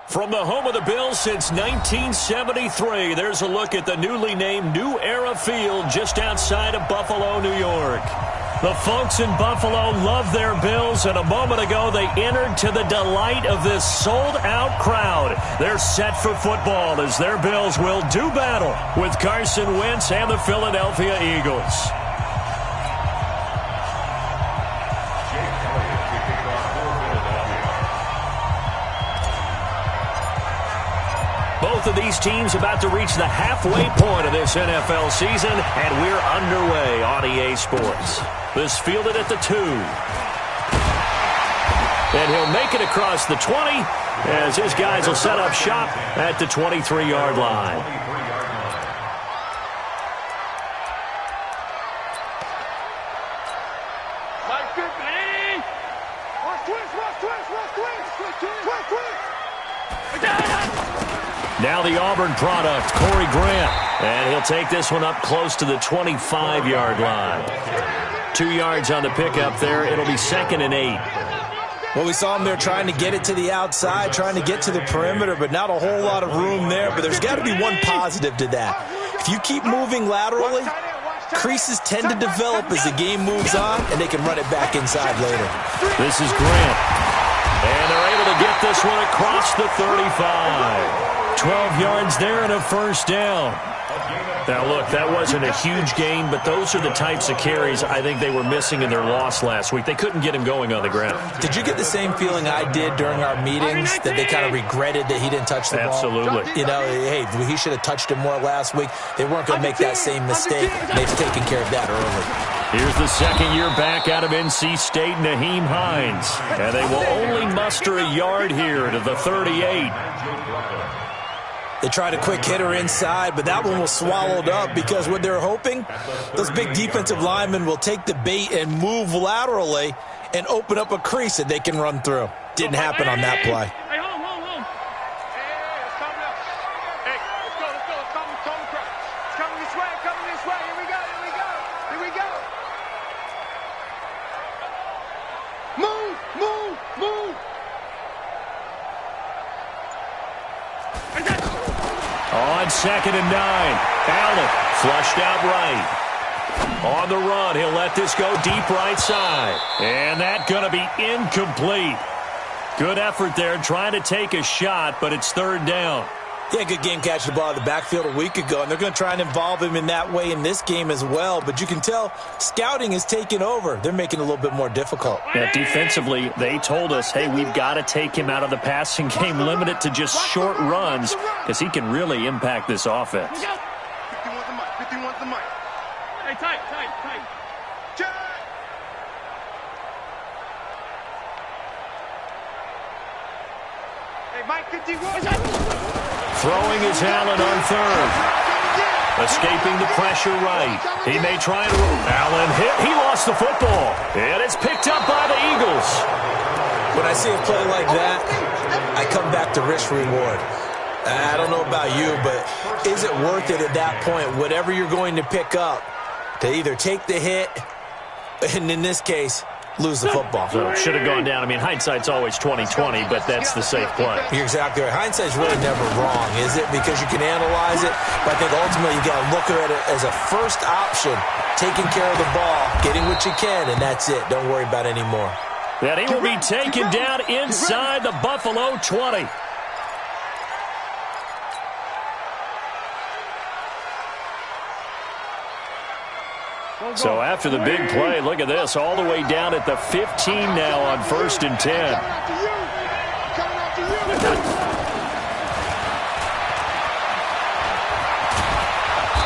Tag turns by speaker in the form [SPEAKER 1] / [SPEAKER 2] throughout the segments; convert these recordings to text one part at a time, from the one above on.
[SPEAKER 1] From the home of the Bills since 1973, there's a look at the newly named New Era Field just outside of Buffalo, New York. The folks in Buffalo love their Bills, and a moment ago they entered to the delight of this sold-out crowd. They're set for football as their Bills will do battle with Carson Wentz and the Philadelphia Eagles. Both of these teams about to reach the halfway point of this NFL season, and we're underway on EA Sports. This fielded at the 2. And he'll make it across the 20 as his guys will set up shop at the 23-yard line. Now the Auburn product, Corey Grant. And he'll take this one up close to the 25-yard line. 2 yards on the pickup there. It'll be 2nd and 8.
[SPEAKER 2] Well, we saw him there trying to get it to the outside, trying to get to the perimeter, but not a whole lot of room there. But there's got to be one positive to that. If you keep moving laterally, creases tend to develop as the game moves on, and they can run it back inside later.
[SPEAKER 1] This is Grant. And they're able to get this one across the 35. 12 yards there and a first down. Now, look, that wasn't a huge gain, but those are the types of carries I think they were missing in their loss last week. They couldn't get him going on the ground.
[SPEAKER 2] Did you get the same feeling I did during our meetings, that they kind of regretted that he didn't touch the ball?
[SPEAKER 1] Absolutely.
[SPEAKER 2] You know, hey, he should have touched him more last week. They weren't going to make that same mistake. They've taken care of that early.
[SPEAKER 1] Here's the second-year back out of NC State, Nyheim Hines. And they will only muster a yard here to the 38.
[SPEAKER 2] They tried a quick hitter inside, but that one was swallowed up because what they're hoping, those big defensive linemen will take the bait and move laterally and open up a crease that they can run through. Didn't happen on that play.
[SPEAKER 3] Hey, home. Hey, let's come up. Hey, let's go. Let's come across. It's coming this way. Here we go. Move.
[SPEAKER 1] On 2nd and 9, Allen flushed out right. On the run, he'll let this go deep right side. And that's going to be incomplete. Good effort there trying to take a shot, but it's 3rd down.
[SPEAKER 2] Yeah, good game catching the ball in the backfield a week ago, and they're going to try and involve him in that way in this game as well. But you can tell scouting is taking over. They're making it a little bit more difficult.
[SPEAKER 1] Yeah, defensively, they told us, hey, we've got to take him out of the passing game, limit it to just short runs, because he can really impact this offense.
[SPEAKER 3] 51's the mic. Hey, tight. Check. Hey, Mike, 51.
[SPEAKER 1] Throwing is Allen on 3rd. Escaping the pressure right. He may try and roll. Allen hit. He lost the football. And it's picked up by the Eagles.
[SPEAKER 2] When I see a play like that, I come back to risk reward. I don't know about you, but is it worth it at that point, whatever you're going to pick up, to either take the hit, and in this case, lose the football?
[SPEAKER 1] So should have gone down. I mean, hindsight's always 20/20, but that's the safe play.
[SPEAKER 2] You're exactly right. Hindsight's really never wrong, is it? Because you can analyze it, but I think ultimately you got to look at it as a first option, taking care of the ball, getting what you can, and that's it. Don't worry about any more.
[SPEAKER 1] And he will be taken down inside the Buffalo 20. So after the big play, look at this, all the way down at the 15 now on 1st and 10.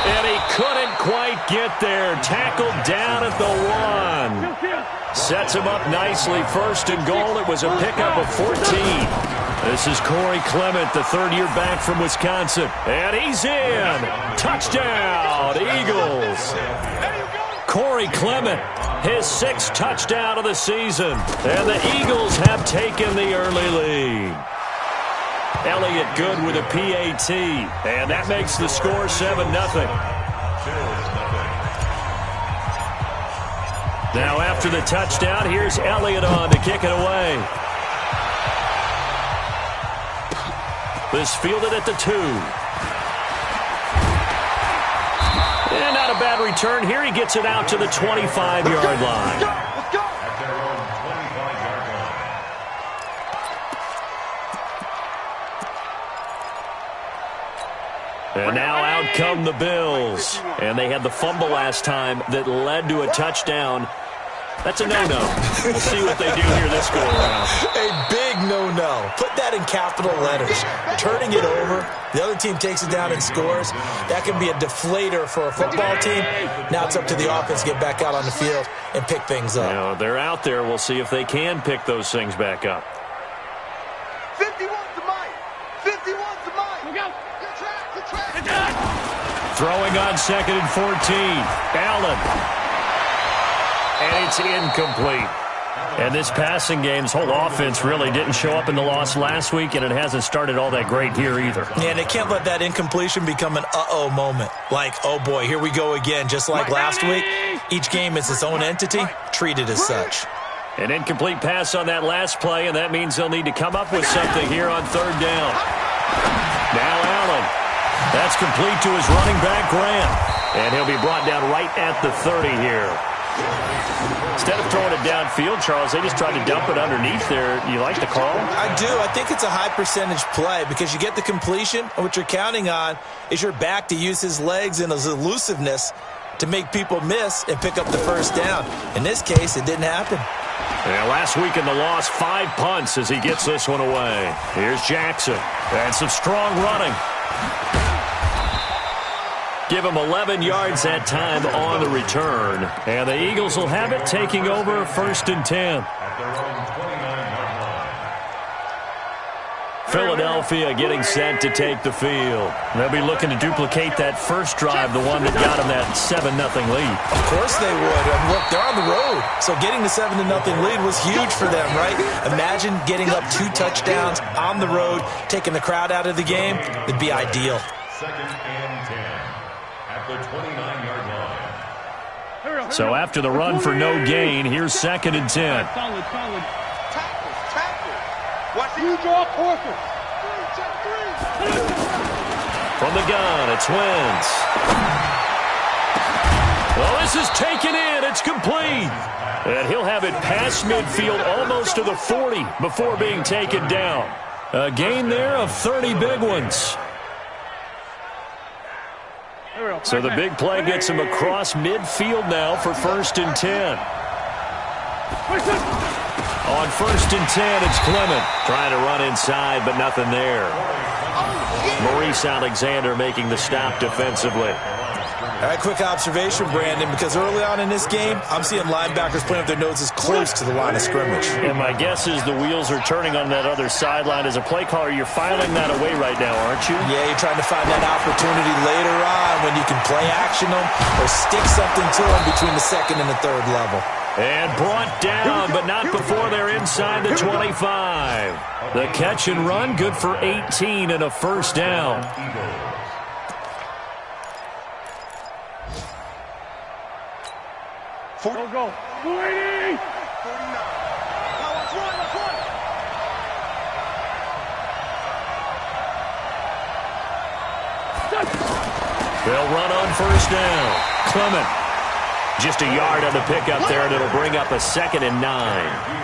[SPEAKER 1] And he couldn't quite get there. Tackled down at the 1. Sets him up nicely. 1st and goal. It was a pickup of 14. This is Corey Clement, the 3rd-year back from Wisconsin. And he's in. Touchdown, Eagles. Corey Clement, his 6th touchdown of the season. And the Eagles have taken the early lead. Elliott good with a PAT. And that makes the score 7-0. Now after the touchdown, here's Elliott on to kick it away. This fielded at the 2. And not a bad return here. He gets it out to the 25-yard line.
[SPEAKER 3] Let's go.
[SPEAKER 1] And now out come the Bills. And they had the fumble last time that led to a touchdown. That's a no-no. We'll see what they do here this go-around.
[SPEAKER 2] A big no-no. Put that in capital letters. Turning it over, the other team takes it down and scores. That can be a deflator for a football team. Now it's up to the offense to get back out on the field and pick things up.
[SPEAKER 1] You know, they're out there. We'll see if they can pick those things back up.
[SPEAKER 3] 51 to Mike. 51 to Mike. Look out. Good track. Good track.
[SPEAKER 1] Throwing on 2nd and 14. Allen. And it's incomplete. And this passing game's whole offense really didn't show up in the loss last week, and it hasn't started all that great here either.
[SPEAKER 2] Yeah, and they can't let that incompletion become an uh-oh moment. Like, oh boy, here we go again. Just like last week, each game is its own entity, treated as such.
[SPEAKER 1] An incomplete pass on that last play, and that means they'll need to come up with something here on 3rd down. Now Allen. That's complete to his running back, Graham. And he'll be brought down right at the 30 here. Instead of throwing it downfield, Charles, they just tried to dump it underneath there. You like the call?
[SPEAKER 2] I do. I think it's a high-percentage play because you get the completion, and what you're counting on is your back to use his legs and his elusiveness to make people miss and pick up the first down. In this case, it didn't happen.
[SPEAKER 1] Yeah, last week in the loss, 5 punts as he gets this one away. Here's Jackson. And some strong running. Give him 11 yards that time on the return. And the Eagles will have it, taking over 1st and 10. Philadelphia getting set to take the field. They'll be looking to duplicate that first drive, the one that got them that 7-0 lead.
[SPEAKER 2] Of course they would. And look, they're on the road. So getting the 7-0 lead was huge for them, right? Imagine getting up 2 touchdowns on the road, taking the crowd out of the game. It'd be ideal.
[SPEAKER 4] 2nd and 10 at the 29-yard line.
[SPEAKER 1] So after the run for no gain, here's 2nd and 10.
[SPEAKER 3] Tackle. Watch you draw Porter. 3, check 3.
[SPEAKER 1] From the gun, it's Wentz. Well, this is taken in. It's complete. And he'll have it past midfield almost to the 40 before being taken down. A gain there of 30 big ones. So the big play gets him across midfield now for 1st and 10. On 1st and 10, it's Clement trying to run inside, but nothing there. Maurice Alexander making the stop defensively.
[SPEAKER 2] All right, quick observation, Brandon, because early on in this game, I'm seeing linebackers playing with their noses close to the line of scrimmage.
[SPEAKER 1] And my guess is the wheels are turning on that other sideline. As a play caller, you're filing that away right now, aren't you?
[SPEAKER 2] Yeah, you're trying to find that opportunity later on when you can play action them or stick something to them between the 2nd and the 3rd level.
[SPEAKER 1] And brought down, but not before they're inside the 25. The catch and run, good for 18 and a 1st down.
[SPEAKER 3] Go. 280. 49. Let's run.
[SPEAKER 1] They'll run on 1st down. Clement. Just a yard on the pickup there, and it'll bring up a 2nd and 9.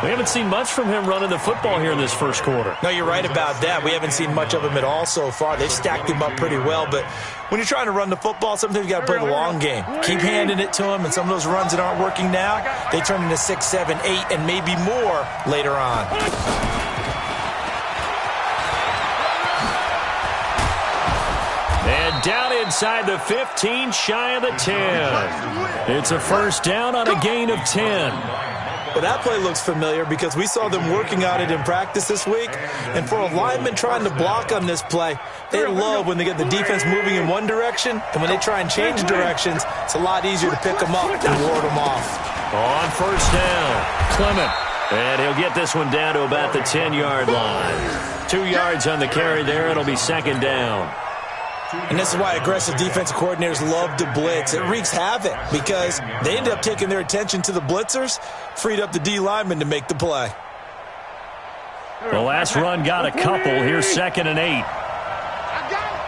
[SPEAKER 1] We haven't seen much from him running the football here in this first quarter.
[SPEAKER 2] No, you're right about that. We haven't seen much of him at all so far. They've stacked him up pretty well, but when you're trying to run the football, sometimes you got to play the long game. Keep handing it to him, and some of those runs that aren't working now, they turn into 6, 7, 8, and maybe more later on.
[SPEAKER 1] And down inside the 15, shy of the 10. It's a 1st down on a gain of 10.
[SPEAKER 2] Well, that play looks familiar because we saw them working on it in practice this week. And for a lineman trying to block on this play, they love when they get the defense moving in one direction. And when they try and change directions, it's a lot easier to pick them up and ward them off.
[SPEAKER 1] On 1st down, Clement. And he'll get this one down to about the 10-yard line. 2 yards on the carry there. It'll be 2nd down.
[SPEAKER 2] And this is why aggressive defensive coordinators love to blitz. It wreaks havoc because they end up taking their attention to the blitzers, freed up the D lineman to make the play.
[SPEAKER 1] The last run got a couple. Here's 2nd and 8.
[SPEAKER 3] I got it.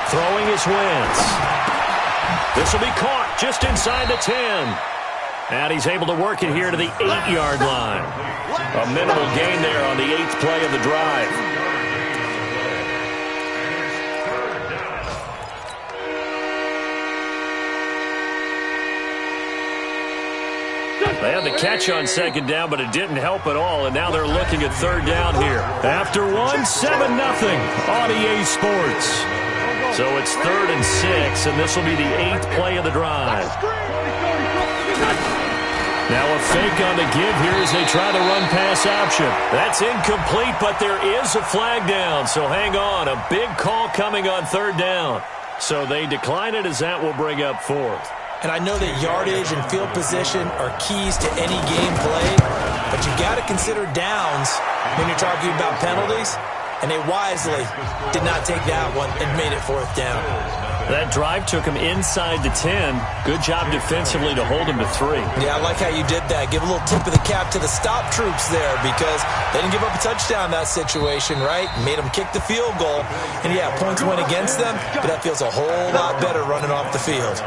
[SPEAKER 1] Throwing his wins. This will be caught just inside the 10. And he's able to work it here to the 8-yard line. A minimal gain there on the 8th play of the drive. They had the catch on 2nd down, but it didn't help at all, and now they're looking at 3rd down here. After 7-0 on EA Sports. So it's 3rd and 6, and this will be the 8th play of the drive. Now a fake on the give here as they try the run-pass option. That's incomplete, but there is a flag down, so hang on. A big call coming on 3rd down. So they decline it as that will bring up 4th.
[SPEAKER 2] And I know that yardage and field position are keys to any game played, but you got to consider downs when you're talking about penalties, and they wisely did not take that one and made it 4th down.
[SPEAKER 1] That drive took him inside the 10. Good job defensively to hold him to 3.
[SPEAKER 2] Yeah, I like how you did that. Give a little tip of the cap to the stop troops there because they didn't give up a touchdown in that situation, right? Made them kick the field goal. And, yeah, points went against them, but that feels a whole lot better running off the field.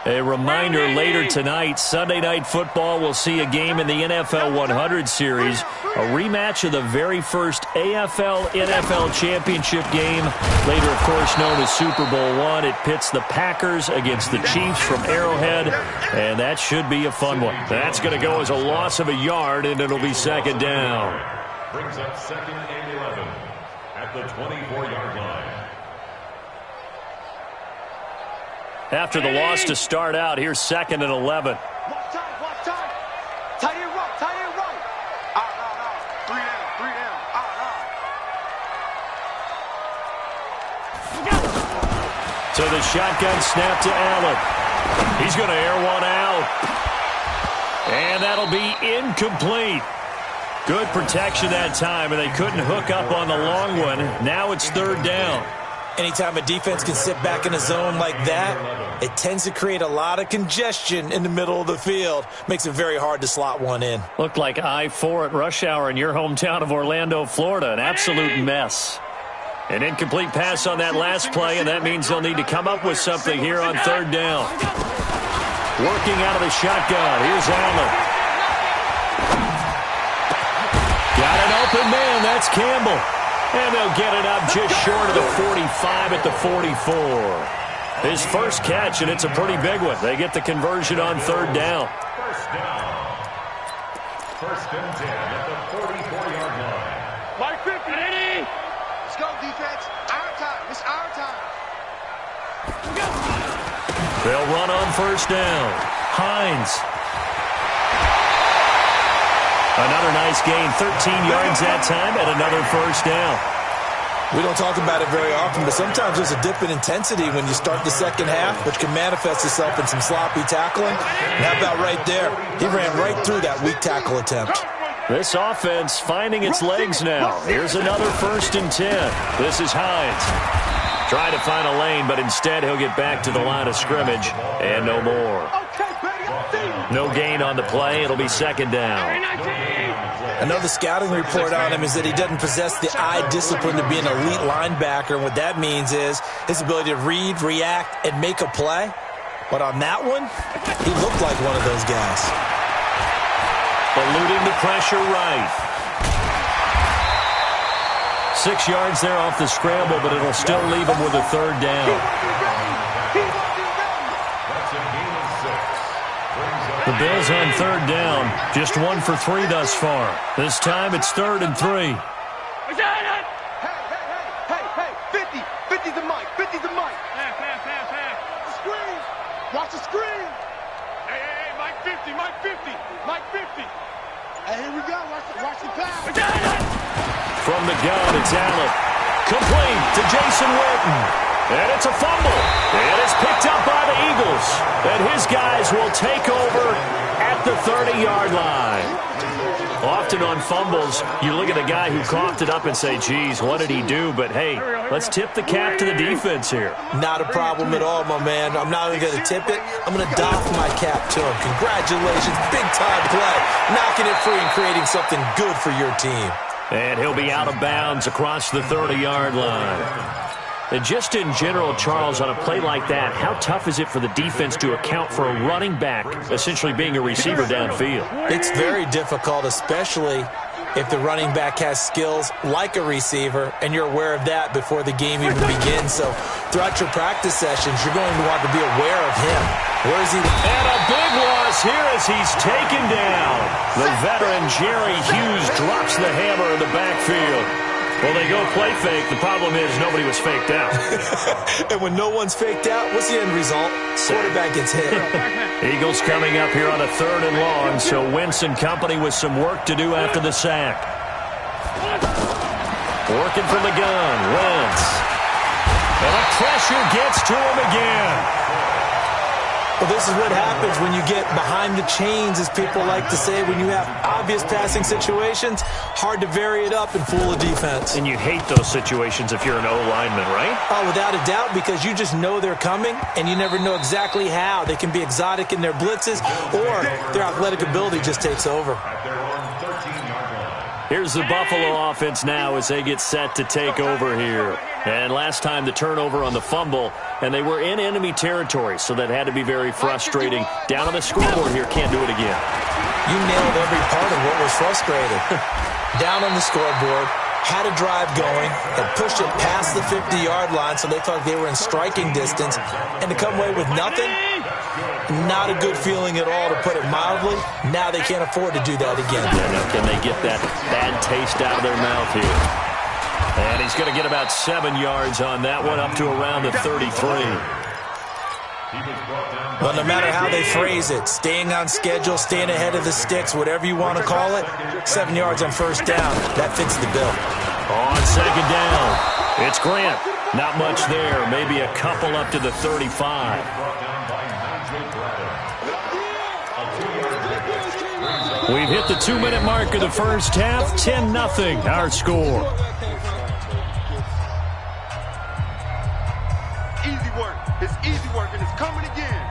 [SPEAKER 1] A reminder, later tonight, Sunday Night Football will see a game in the NFL 100 series, a rematch of the very first AFL-NFL championship game, later, of course, known as Super Bowl I. It pits the Packers against the Chiefs from Arrowhead, and that should be a fun one. That's going to go as a loss of a yard, and it'll be 2nd down.
[SPEAKER 4] Brings up 2nd and 11 at the 24-yard line.
[SPEAKER 1] After the loss to start out, here's 2nd and 11.
[SPEAKER 3] Watch time. Tight end right. Out. 3 down. Out.
[SPEAKER 1] So the shotgun snap to Allen. He's going to air one out. And that'll be incomplete. Good protection that time, and they couldn't hook up on the long one. Now it's 3rd down.
[SPEAKER 2] Anytime a defense can sit back in a zone like that, it tends to create a lot of congestion in the middle of the field. Makes it very hard to slot one in.
[SPEAKER 1] Looked like I-4 at rush hour in your hometown of Orlando, Florida. An absolute mess. An incomplete pass on that last play, and that means they'll need to come up with something here on 3rd down. Working out of the shotgun. Here's Allen. Got an open man. That's Campbell. And they'll get it up just short of the 45 at the 44. His first catch, and it's a pretty big one. They get the conversion on 3rd down.
[SPEAKER 4] First down. 1st and 10 at the 44-yard line.
[SPEAKER 3] Mike 50. Let's go, defense. Our time. It's our time.
[SPEAKER 1] They'll run on 1st down. Hines. Another nice gain, 13 yards that time, and another 1st down.
[SPEAKER 2] We don't talk about it very often, but sometimes there's a dip in intensity when you start the 2nd half, which can manifest itself in some sloppy tackling. And how about right there? He ran right through that weak tackle attempt.
[SPEAKER 1] This offense finding its legs now. Here's another 1st and 10. This is Hines. Trying to find a lane, but instead he'll get back to the line of scrimmage, and no more. No gain on the play. It'll be 2nd down.
[SPEAKER 2] I know the scouting report on him is that he doesn't possess the eye discipline to be an elite linebacker. And what that means is his ability to read, react, and make a play. But on that one, he looked like one of those guys.
[SPEAKER 1] Eluding the pressure right. 6 yards there off the scramble, but it'll still leave him with a 3rd down. The Bills on 3rd down, just 1 for 3 thus far. This time it's 3rd and 3.
[SPEAKER 3] Hey, 50's the mic, 50's the mic. Pass. Screen, watch the screen. Hey, Mike 50. Hey, here we go, watch the pass.
[SPEAKER 1] From the gun, it's Allen. Complete to Jason Witten. And it's a fumble. And it's picked up by the Eagles. And his guys will take over at the 30-yard line. Often on fumbles, you look at the guy who coughed it up and say, geez, what did he do? But, hey, let's tip the cap to the defense here.
[SPEAKER 2] Not a problem at all, my man. I'm not even going to tip it. I'm going to doff my cap to him. Congratulations. Big-time play. Knocking it free and creating something good for your team.
[SPEAKER 1] And he'll be out of bounds across the 30-yard line. And just in general, Charles, on a play like that, how tough is it for the defense to account for a running back essentially being a receiver downfield?
[SPEAKER 2] It's very difficult, especially if the running back has skills like a receiver, and you're aware of that before the game even begins. So throughout your practice sessions, you're going to want to be aware of him. Where is he?
[SPEAKER 1] And a big loss here as he's taken down. The veteran Jerry Hughes drops the hammer in the backfield. Well, they go play fake. The problem is nobody was faked out.
[SPEAKER 2] And when no one's faked out, what's the end result? Quarterback gets hit.
[SPEAKER 1] Eagles coming up here on a 3rd and long, so Wentz and company with some work to do after the sack. Working from the gun, Wentz. And the pressure gets to him again.
[SPEAKER 2] Well, this is what happens when you get behind the chains, as people like to say. When you have obvious passing situations, hard to vary it up and fool a defense.
[SPEAKER 1] And you hate those situations if you're an O-lineman, right?
[SPEAKER 2] Oh, without a doubt, because you just know they're coming, and you never know exactly how. They can be exotic in their blitzes, or their athletic ability just takes over.
[SPEAKER 1] Here's the Buffalo offense now as they get set to take over here. And last time the turnover on the fumble, and they were in enemy territory, so that had to be very frustrating. Down on the scoreboard here, can't do it again.
[SPEAKER 2] You nailed every part of what was frustrating. Down on the scoreboard, had a drive going, and pushed it past the 50-yard line, so they thought they were in striking distance, and to come away with nothing, not a good feeling at all, to put it mildly. Now they can't afford to do that again.
[SPEAKER 1] Yeah, now can they get that bad taste out of their mouth here? And he's going to get about 7 yards on that one, up to around the 33.
[SPEAKER 2] Well, no matter how they phrase it, staying on schedule, staying ahead of the sticks, whatever you want to call it, 7 yards on first down, that fits the bill.
[SPEAKER 1] On second down, it's Grant. Not much there, maybe a couple up to the 35. We've hit the 2-minute mark of the first half, 10-0 our score.
[SPEAKER 3] Easy work. It's easy work, and it's coming again.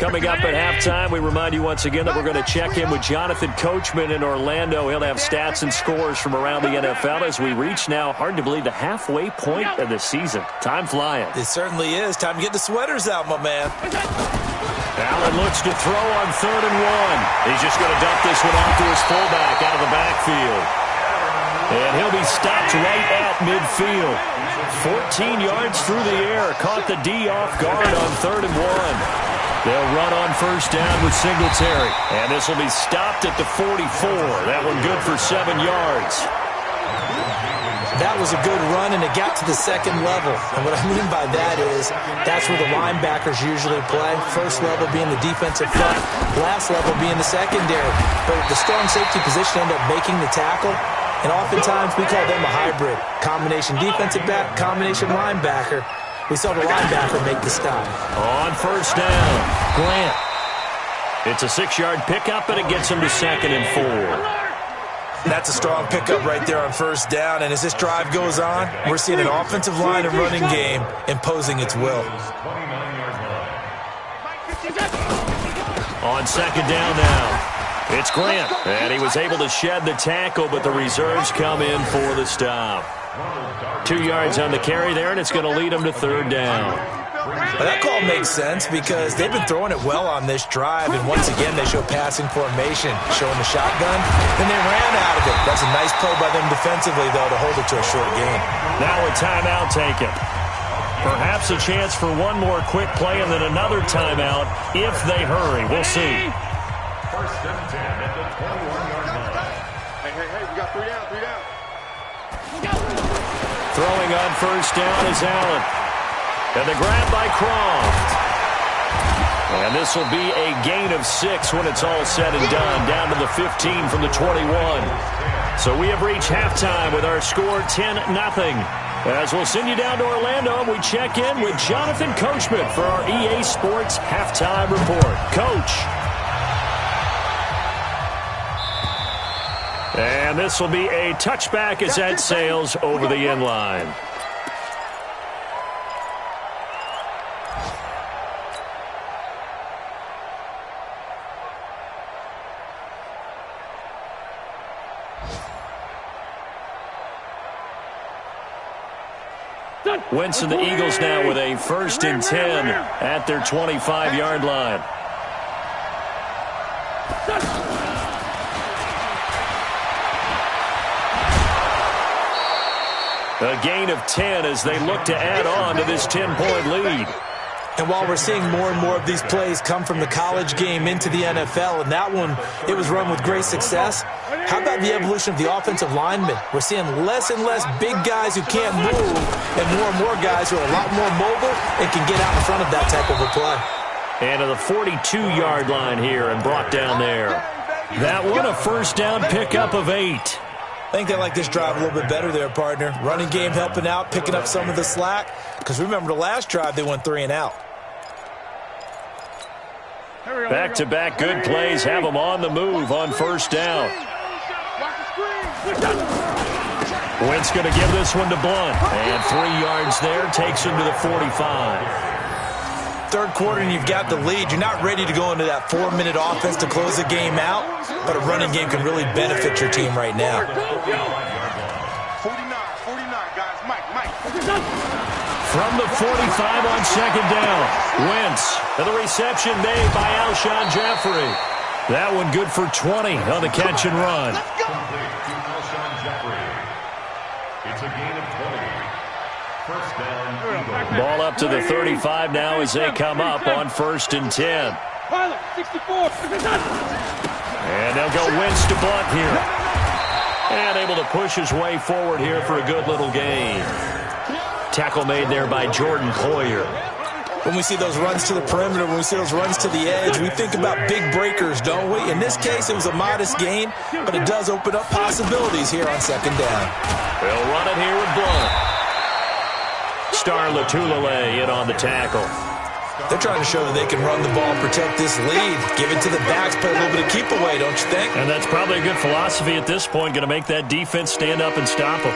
[SPEAKER 1] Coming up at halftime, we remind you once again that we're going to check in with Jonathan Coachman in Orlando. He'll have stats and scores from around the NFL as we reach now, hard to believe, the halfway point of the season. Time flying.
[SPEAKER 2] It certainly is. Time to get the sweaters out, my man.
[SPEAKER 1] Allen looks to throw on 3rd and 1. He's just going to dump this one off to his fullback out of the backfield. And he'll be stopped right at midfield. 14 yards through the air. Caught the D off guard on 3rd and 1. They'll run on first down with Singletary. And this will be stopped at the 44. That one good for 7 yards.
[SPEAKER 2] That was a good run, and it got to the second level. And what I mean by that is that's where the linebackers usually play. First level being the defensive front, last level being the secondary. But the strong safety position ended up making the tackle. And oftentimes we call them a hybrid. Combination defensive back, combination linebacker. We saw the linebacker make the stop.
[SPEAKER 1] On first down, Grant. It's a 6-yard pickup, and it gets him to 2nd and 4.
[SPEAKER 2] That's a strong pickup right there on first down. And as this drive goes on, we're seeing an offensive line and running game imposing its will.
[SPEAKER 1] On second down now, it's Grant. And he was able to shed the tackle, but the reserves come in for the stop. 2 yards on the carry there, and it's going to lead him to 3rd down.
[SPEAKER 2] Well, that call makes sense because they've been throwing it well on this drive, and once again they show passing formation, showing the shotgun, and they ran out of it. That's a nice play by them defensively, though, to hold it to a short gain.
[SPEAKER 1] Now a timeout taken. Perhaps a chance for one more quick play and then another timeout if they hurry. We'll see.
[SPEAKER 4] First and 10 at the 21-yard line.
[SPEAKER 3] Hey, we got 3 down, 3 down.
[SPEAKER 1] Throwing on first down is Allen. And the grab by Croft. And this will be a gain of 6 when it's all said and done, down to the 15 from the 21. So we have reached halftime with our score 10-0. As we'll send you down to Orlando, we check in with Jonathan Coachman for our EA Sports Halftime Report. Coach. And this will be a touchback as that sails over the end line. Wentz and the Eagles now with a 1st and 10 at their 25-yard line. A gain of 10 as they look to add on to this 10-point lead.
[SPEAKER 2] And while we're seeing more and more of these plays come from the college game into the NFL, and that one, it was run with great success, how about the evolution of the offensive linemen? We're seeing less and less big guys who can't move and more guys who are a lot more mobile and can get out in front of that type of a play.
[SPEAKER 1] And to the 42-yard line here and brought down there. That one a 1st down pickup of 8.
[SPEAKER 2] I think they like this drive a little bit better there, partner. Running game helping out, picking up some of the slack. Because remember, the last drive, they went 3 and out.
[SPEAKER 1] Back-to-back good plays have them on the move on 1st down. Wentz going to give this one to Blunt. And 3 yards there takes him to the 45.
[SPEAKER 2] Third quarter and you've got the lead. You're not ready to go into that 4-minute offense to close the game out, but a running game can really benefit your team right now.
[SPEAKER 3] 49, guys. Mike.
[SPEAKER 1] From the 45 on 2nd down. Wentz and the reception made by Alshon Jeffrey. That one good for 20 on the catch and run.
[SPEAKER 4] Complete to Alshon Jeffrey. It's a gain of 20. 1st down, Eagles.
[SPEAKER 1] Ball up to the 35 now as they come up on 1st and 10. And they'll go Wentz to Blunt here. And able to push his way forward here for a good little gain. Tackle made there by Jordan Poyer.
[SPEAKER 2] When we see those runs to the perimeter, when we see those runs to the edge, we think about big breakers, don't we? In this case, it was a modest gain, but it does open up possibilities here on 2nd down.
[SPEAKER 1] They'll run it here with Blunt. Star Latulele in on the tackle.
[SPEAKER 2] They're trying to show that they can run the ball and protect this lead. Give it to the backs, play a little bit of keep away, don't you think?
[SPEAKER 1] And that's probably a good philosophy at this point, going to make that defense stand up and stop them.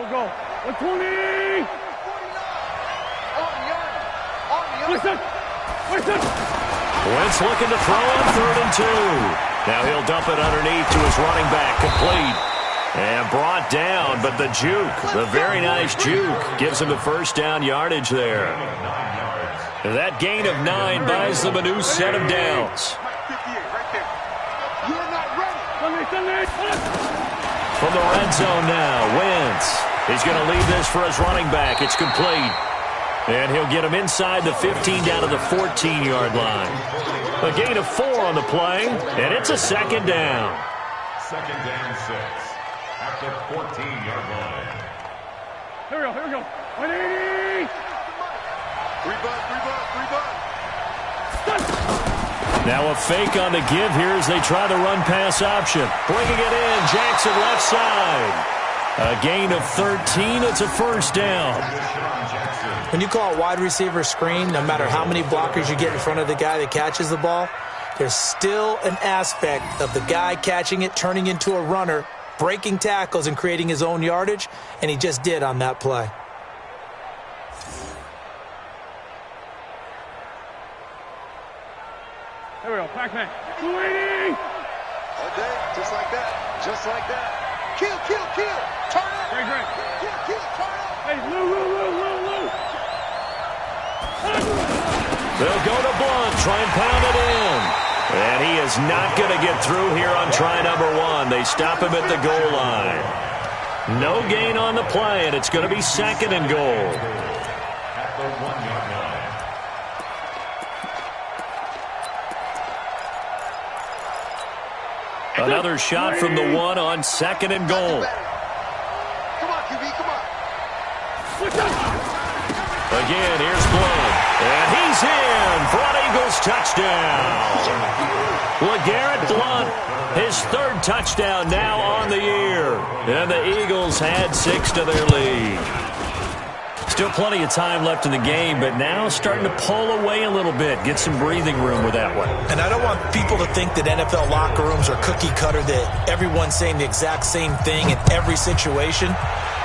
[SPEAKER 5] Go. 120.
[SPEAKER 1] Wentz looking to throw on 3rd and 2. Now he'll dump it underneath to his running back, complete. And brought down, but the juke, the very nice juke, gives him the 1st down yardage there. That gain of 9 buys them a new set of downs. From the red zone now, Wentz. He's going to leave this for his running back. It's complete. And he'll get him inside the 15 down to the 14-yard line. A gain of 4 on the play, and it's a 2nd down.
[SPEAKER 4] 2nd down 6 at the 14-yard line.
[SPEAKER 5] Here we go. 180.
[SPEAKER 3] 3 bucks.
[SPEAKER 1] Now a fake on the give here as they try the run-pass option. Bringing it in, Jackson left side. A gain of 13, it's a 1st down.
[SPEAKER 2] When you call a wide receiver screen, no matter how many blockers you get in front of the guy that catches the ball, there's still an aspect of the guy catching it, turning into a runner, breaking tackles and creating his own yardage, and he just did on that play.
[SPEAKER 5] Here we go. Pac-Man. 280.
[SPEAKER 3] All day, just like that. Kill. Turn up.
[SPEAKER 5] Great.
[SPEAKER 3] Kill, turn up.
[SPEAKER 5] Hey, Lou.
[SPEAKER 1] They'll go to Blunt, try and pound it in. And he is not going to get through here on try number 1. They stop him at the goal line. No gain on the play, and it's going to be 2nd and goal.
[SPEAKER 4] At the 1-yard line.
[SPEAKER 1] Another shot from the 1 on 2nd and goal.
[SPEAKER 3] Come on, QB, come on.
[SPEAKER 1] Again, here's Blunt. And he's in for an Eagles touchdown. LeGarrette Blunt, his 3rd touchdown now on the year. And the Eagles had 6 to their lead. Still plenty of time left in the game, but now starting to pull away a little bit. Get some breathing room with that one.
[SPEAKER 2] And I don't want people to think that NFL locker rooms are cookie cutter, that everyone's saying the exact same thing in every situation.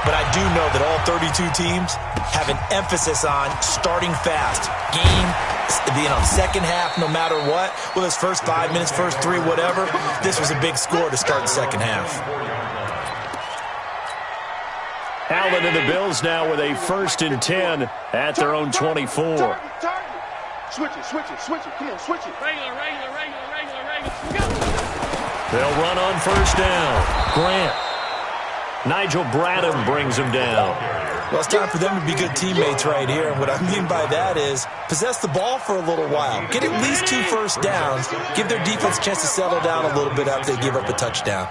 [SPEAKER 2] But I do know that all 32 teams have an emphasis on starting fast. Game being on second half no matter what. Well, it's first 5 minutes, first 3, whatever. This was a big score to start the second half.
[SPEAKER 1] Allen and the Bills now with a 1st and 10 at their own 24.
[SPEAKER 3] Switch it. Come on, switch it.
[SPEAKER 5] Regular. Go.
[SPEAKER 1] They'll run on 1st down. Grant. Nigel Bradham brings him down.
[SPEAKER 2] Well, it's time for them to be good teammates right here. And what I mean by that is possess the ball for a little while. Get at least 2 first downs. Give their defense a chance to settle down a little bit after they give up a touchdown.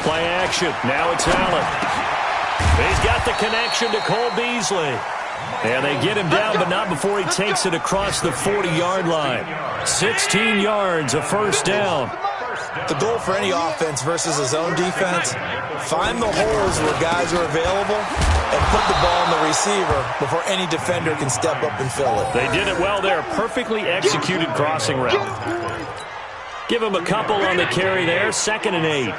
[SPEAKER 1] Play action. Now it's Allen. He's got the connection to Cole Beasley. And they get him down, but not before he takes it across the 40-yard line. 16 yards, a 1st down.
[SPEAKER 2] The goal for any offense versus a zone defense, find the holes where guys are available and put the ball in the receiver before any defender can step up and fill it.
[SPEAKER 1] They did it well there. Perfectly executed crossing route. Give him a couple on the carry there. 2nd and 8.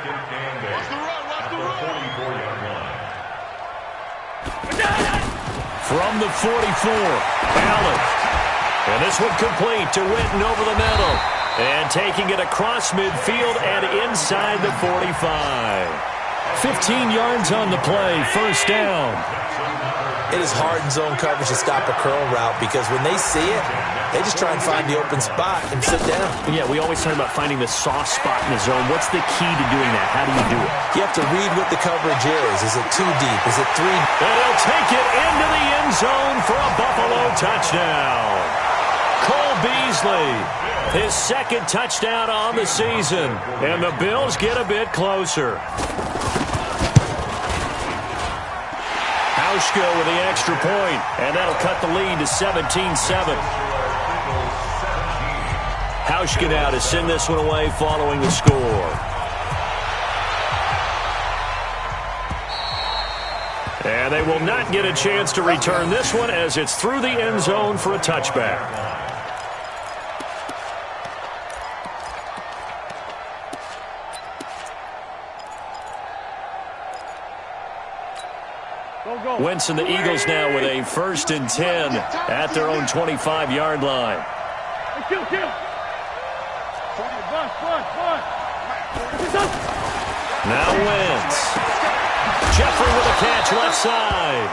[SPEAKER 1] From the 44, Allen. And this one complete to Witten over the middle. And taking it across midfield and inside the 45. 15 yards on the play, 1st down.
[SPEAKER 2] It is hard in zone coverage to stop a curl route because when they see it, they just try and find the open spot and sit down.
[SPEAKER 1] Yeah, we always talk about finding the soft spot in the zone. What's the key to doing that? How do you do it?
[SPEAKER 2] You have to read what the coverage is. Is it 2 deep? Is it 3?
[SPEAKER 1] And he'll take it into the end zone for a Buffalo touchdown. Cole Beasley, his 2nd touchdown on the season. And the Bills get a bit closer. Hauschka with the extra point, and that'll cut the lead to 17-7. Hauschka now to send this one away following the score. And they will not get a chance to return this one as it's through the end zone for a touchback. Wentz and the Eagles now with a 1st and 10 at their own 25-yard line.
[SPEAKER 5] Kill.
[SPEAKER 1] Now Wentz. Jeffrey with a catch left side.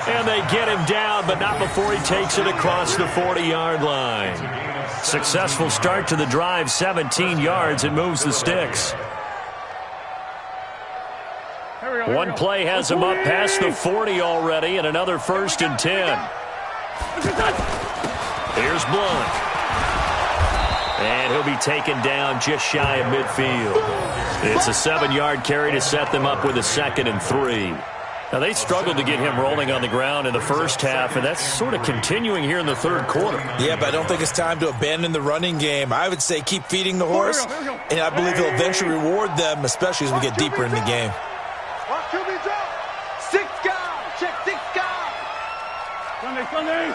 [SPEAKER 1] And they get him down, but not before he takes it across the 40-yard line. Successful start to the drive, 17 yards, and moves the sticks. One play has him up past the 40 already, and another 1st and 10. Here's Blunt. And he'll be taken down just shy of midfield. It's a 7-yard carry to set them up with a 2nd and 3. Now, they struggled to get him rolling on the ground in the first half, and that's sort of continuing here in the 3rd quarter.
[SPEAKER 2] Yeah, but I don't think it's time to abandon the running game. I would say keep feeding the horse, and I believe he'll eventually reward them, especially as we get deeper in the game.
[SPEAKER 3] QB drop. 6 guys. Check 6 guys.
[SPEAKER 5] Sunday.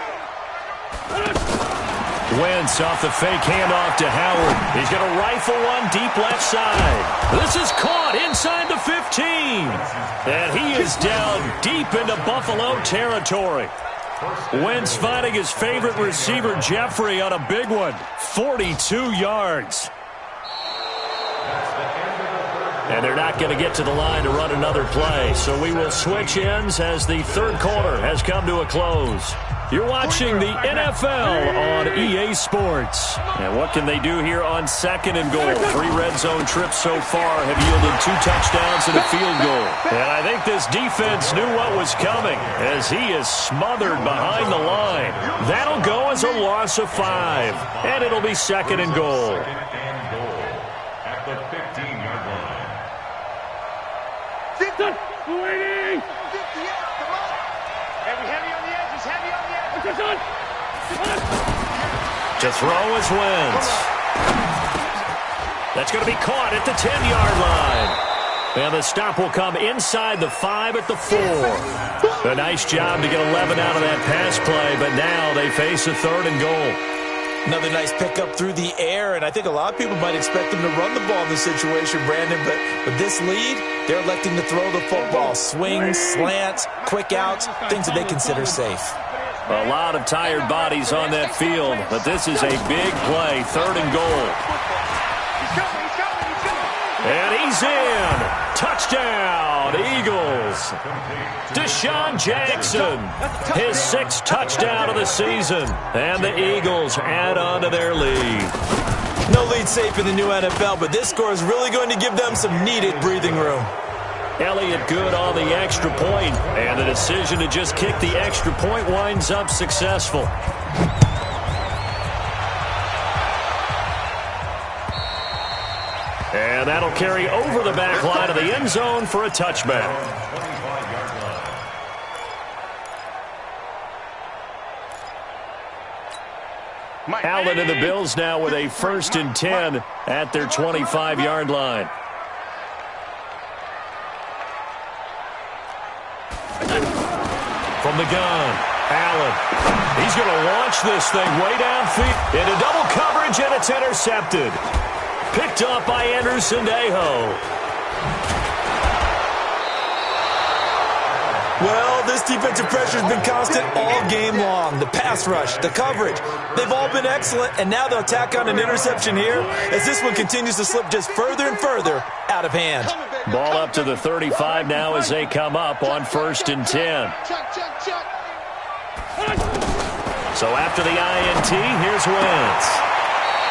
[SPEAKER 1] Wentz off the fake handoff to Howard. He's going to rifle one deep left side. This is caught inside the 15. And he is down deep into Buffalo territory. Wentz finding his favorite receiver, Jeffrey, on a big one. 42 yards. And they're not going to get to the line to run another play. So we will switch ends as the 3rd quarter has come to a close. You're watching the NFL on EA Sports. And what can they do here on 2nd and goal? 3 red zone trips so far have yielded 2 touchdowns and a field goal. And I think this defense knew what was coming as he is smothered behind the line. That'll go as a loss of 5. And it'll be 2nd and goal.
[SPEAKER 4] At the 15-yard line.
[SPEAKER 5] Waiting.
[SPEAKER 3] Heavy on the edges. Heavy on the edges.
[SPEAKER 1] To throw is Wentz. That's going to be caught at the 10-yard line. And the stop will come inside the 5 at the 4. A nice job to get 11 out of that pass play, but now they face a 3rd and goal.
[SPEAKER 2] Another nice pickup through the air, and I think a lot of people might expect them to run the ball in this situation, Brandon, but with this lead, they're electing to throw the football. Swings, slants, quick outs, things that they consider safe.
[SPEAKER 1] A lot of tired bodies on that field, but this is a big play, 3rd and goal. And he's in. Touchdown, Eagles. Deshaun Jackson, his 6th touchdown of the season. And the Eagles add on to their lead.
[SPEAKER 2] No lead safe in the new NFL, but this score is really going to give them some needed breathing room.
[SPEAKER 1] Elliott good on the extra point, and the decision to just kick the extra point winds up successful. And that'll carry over the back line of the end zone for a touchback. Allen and the Bills now with a 1st and 10 at their 25-yard line. From the gun, Allen. He's going to launch this thing way downfield into double coverage, and it's intercepted. Picked up by Anderson-Dejo.
[SPEAKER 2] Well, this defensive pressure has been constant all game long. The pass rush, the coverage, they've all been excellent, and now they'll tack on an interception here as this one continues to slip just further and further out of hand.
[SPEAKER 1] Ball up to the 35 now as they come up on 1st and 10. So after the INT, here's Wentz.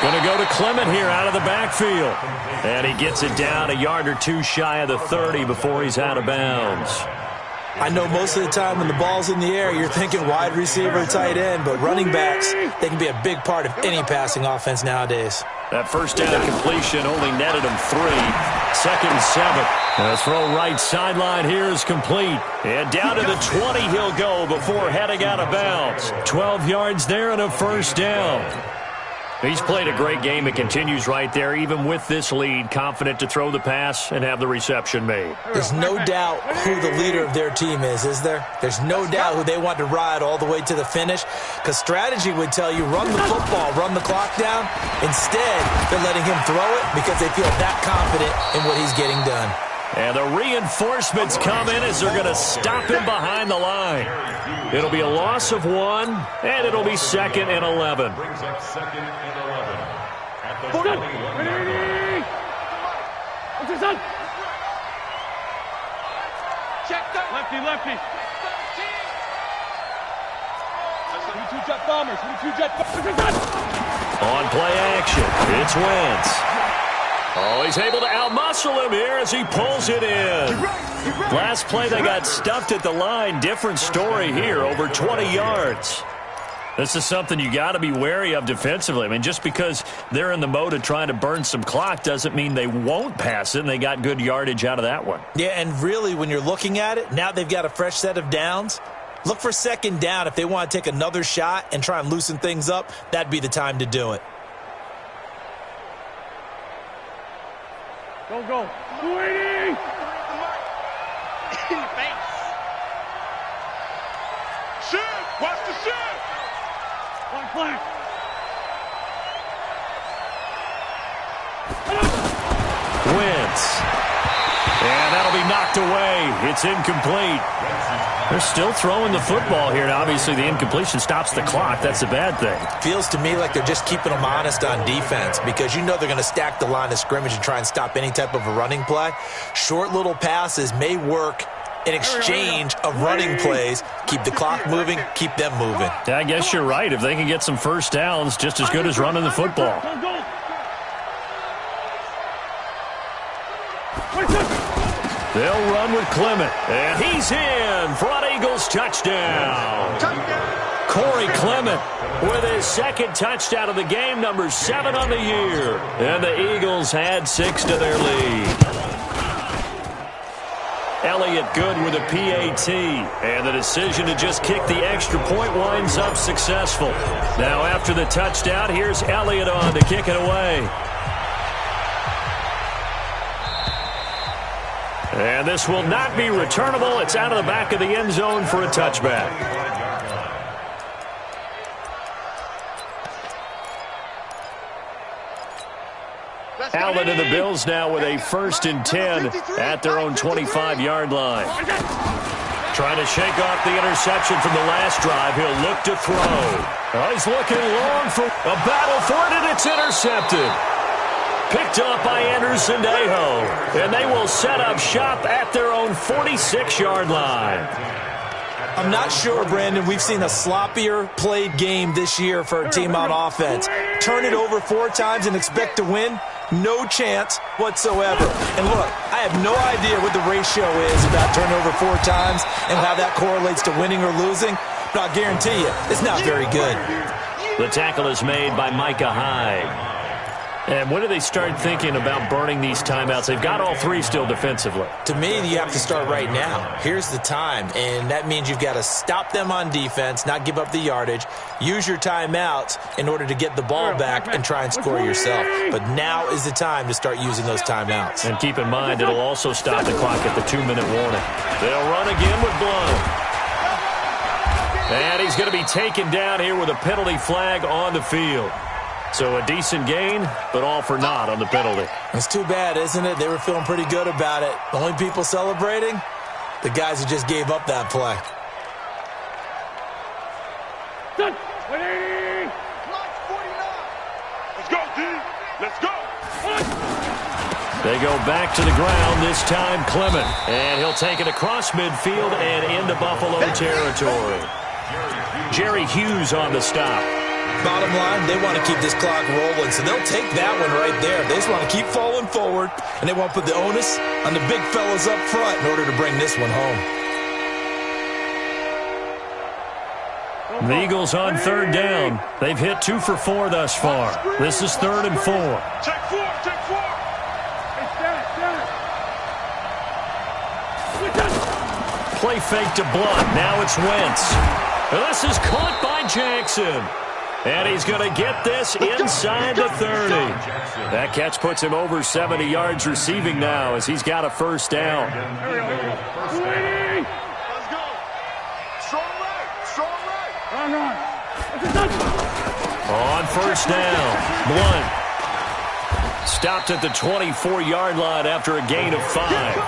[SPEAKER 1] Going to go to Clement here out of the backfield. And he gets it down a yard or two shy of the 30 before he's out of bounds.
[SPEAKER 2] I know most of the time when the ball's in the air, you're thinking wide receiver, tight end, but running backs, they can be a big part of any passing offense nowadays.
[SPEAKER 1] That first down completion only netted him 3. 2nd and 7. The throw right sideline here is complete. And down to the 20 he'll go before heading out of bounds. 12 yards there and a 1st down. He's played a great game. It continues right there, even with this lead, confident to throw the pass and have the reception made.
[SPEAKER 2] There's no doubt who the leader of their team is there? There's no doubt who they want to ride all the way to the finish, because strategy would tell you run the football, run the clock down. Instead, they're letting him throw it because they feel that confident in what he's getting done.
[SPEAKER 1] And the reinforcements come in as they're going to stop him behind the line. It'll be a loss of 1, and it'll be 2nd and 11.
[SPEAKER 4] Brings up 2nd and 11 at the
[SPEAKER 5] 41
[SPEAKER 4] yard
[SPEAKER 5] line. What's this on?
[SPEAKER 3] Check that.
[SPEAKER 5] Lefty. 22 jet bombers. 22 jet bombers.
[SPEAKER 1] On play action, it's Wentz. Oh, he's able to outmuscle him here as he pulls it in. Last play, they got stuffed at the line. Different story here, over 20 yards. This is something you got to be wary of defensively. I mean, just because they're in the mode of trying to burn some clock doesn't mean they won't pass it, and they got good yardage out of that one.
[SPEAKER 2] Yeah, and really, when you're looking at it, now they've got a fresh set of downs. Look for 2nd down. If they want to take another shot and try and loosen things up, that'd be the time to do it.
[SPEAKER 5] Go. 280.
[SPEAKER 3] Shoot! Watch the shoot!
[SPEAKER 5] One flag.
[SPEAKER 1] Wentz. And that'll be knocked away. It's incomplete. They're still throwing the football here. Now, obviously, the incompletion stops the clock. That's a bad thing.
[SPEAKER 2] Feels to me like they're just keeping them honest on defense because you know they're going to stack the line of scrimmage and try and stop any type of a running play. Short little passes may work in exchange of running plays. Keep the clock moving, keep them moving.
[SPEAKER 1] Yeah, I guess you're right. If they can get some 1st downs, just as good as running the football. They'll run with Clement. And he's in for an Eagles touchdown. Corey Clement with his 2nd touchdown of the game, number 7 on the year. And the Eagles add 6 to their lead. Elliott good with a PAT. And the decision to just kick the extra point winds up successful. Now after the touchdown, here's Elliott on to kick it away. And this will not be returnable. It's out of the back of the end zone for a touchback. Allen and the Bills now with a 1st and 10 at their own 25-yard line. Trying to shake off the interception from the last drive. He'll look to throw. Oh, he's looking long for a battle for it, and it's intercepted. Picked up by Anderson-Dejo, and they will set up shop at their own 46-yard line.
[SPEAKER 2] I'm not sure, Brandon, we've seen a sloppier played game this year for a team on offense. Turn it over 4 times and expect to win? No chance whatsoever. And look, I have no idea what the ratio is about turnover 4 times and how that correlates to winning or losing, but I'll guarantee you, it's not very good.
[SPEAKER 1] The tackle is made by Micah Hyde. And when do they start thinking about burning these timeouts? They've got all 3 still defensively.
[SPEAKER 2] To me, you have to start right now. Here's the time, and that means you've got to stop them on defense, not give up the yardage, use your timeouts in order to get the ball back and try and score yourself. But now is the time to start using those timeouts.
[SPEAKER 1] And keep in mind, it'll also stop the clock at the 2-minute warning. They'll run again with Blount. And he's going to be taken down here with a penalty flag on the field. So a decent gain, but all for naught on the penalty.
[SPEAKER 2] It's too bad, isn't it? They were feeling pretty good about it. The only people celebrating? The guys who just gave up that play.
[SPEAKER 3] Let's go, D. Let's go.
[SPEAKER 1] They go back to the ground, this time Clement. And he'll take it across midfield and into Buffalo territory. Jerry Hughes on the stop.
[SPEAKER 2] Bottom line, they want to keep this clock rolling, so they'll take that one right there. They just want to keep falling forward, and they want to put the onus on the big fellas up front in order to bring this one home.
[SPEAKER 1] The Eagles on 3rd down. They've hit 2 for 4 thus far. This is 3rd and 4.
[SPEAKER 3] Check 4, check 4.
[SPEAKER 1] Play fake to Blount. Now it's Wentz. This is caught by Jackson. And he's going to get this inside the 30. That catch puts him over 70 yards receiving now as he's got a 1st down.
[SPEAKER 3] Let's go. Strong right.
[SPEAKER 1] On 1st down, Blount stopped at the 24-yard line after a gain of 5.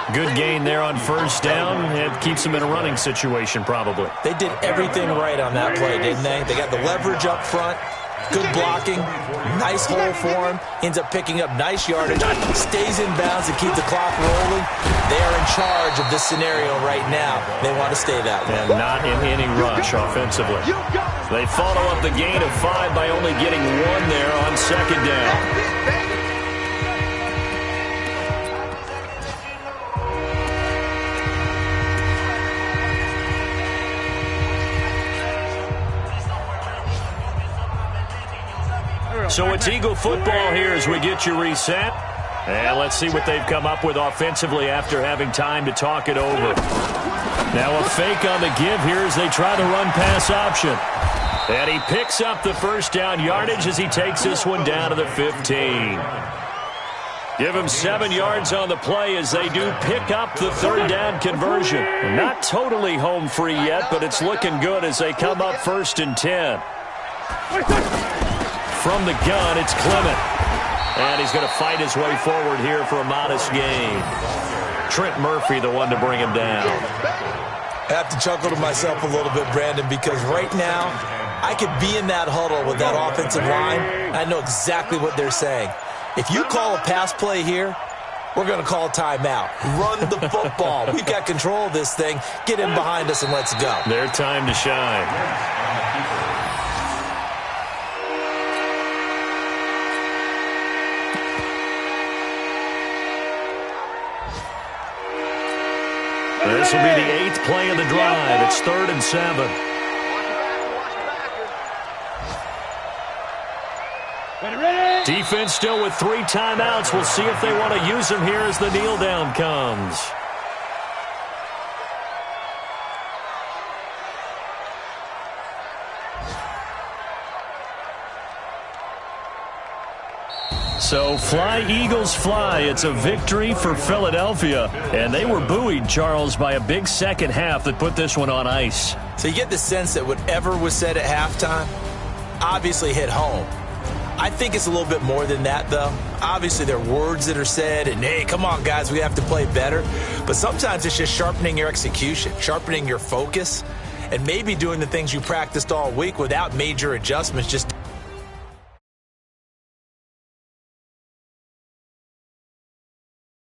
[SPEAKER 1] Good gain there on 1st down. It keeps them in a running situation probably.
[SPEAKER 2] They did everything right on that play, didn't they? They got the leverage up front, good blocking, nice hole for him, ends up picking up nice yardage, stays in bounds to keep the clock rolling. They are in charge of this scenario right now. They want to stay that way.
[SPEAKER 1] And not in any rush offensively. They follow up the gain of 5 by only getting 1 there on 2nd down. So it's Eagle football here as we get you reset. And let's see what they've come up with offensively after having time to talk it over. Now a fake on the give here as they try the run-pass option. And he picks up the 1st down yardage as he takes this one down to the 15. Give him 7 yards on the play as they do pick up the 3rd down conversion. Not totally home free yet, but it's looking good as they come up 1st and 10. From the gun, it's Clement. And he's going to fight his way forward here for a modest gain. Trent Murphy, the one to bring him down.
[SPEAKER 2] I have to chuckle to myself a little bit, Brandon, because right now, I could be in that huddle with that offensive line. I know exactly what they're saying. If you call a pass play here, we're going to call a timeout. Run the football. We've got control of this thing. Get in behind us and let's go.
[SPEAKER 1] Their time to shine. This will be the 8th play of the drive. It's 3rd and 7. Defense still with 3 timeouts. We'll see if they want to use them here as the kneel down comes. So fly, Eagles, fly. It's a victory for Philadelphia. And they were buoyed, Charles, by a big second half that put this one on ice.
[SPEAKER 2] So you get the sense that whatever was said at halftime obviously hit home. I think it's a little bit more than that, though. Obviously, there are words that are said, and, hey, come on, guys, we have to play better. But sometimes it's just sharpening your execution, sharpening your focus, and maybe doing the things you practiced all week without major adjustments, just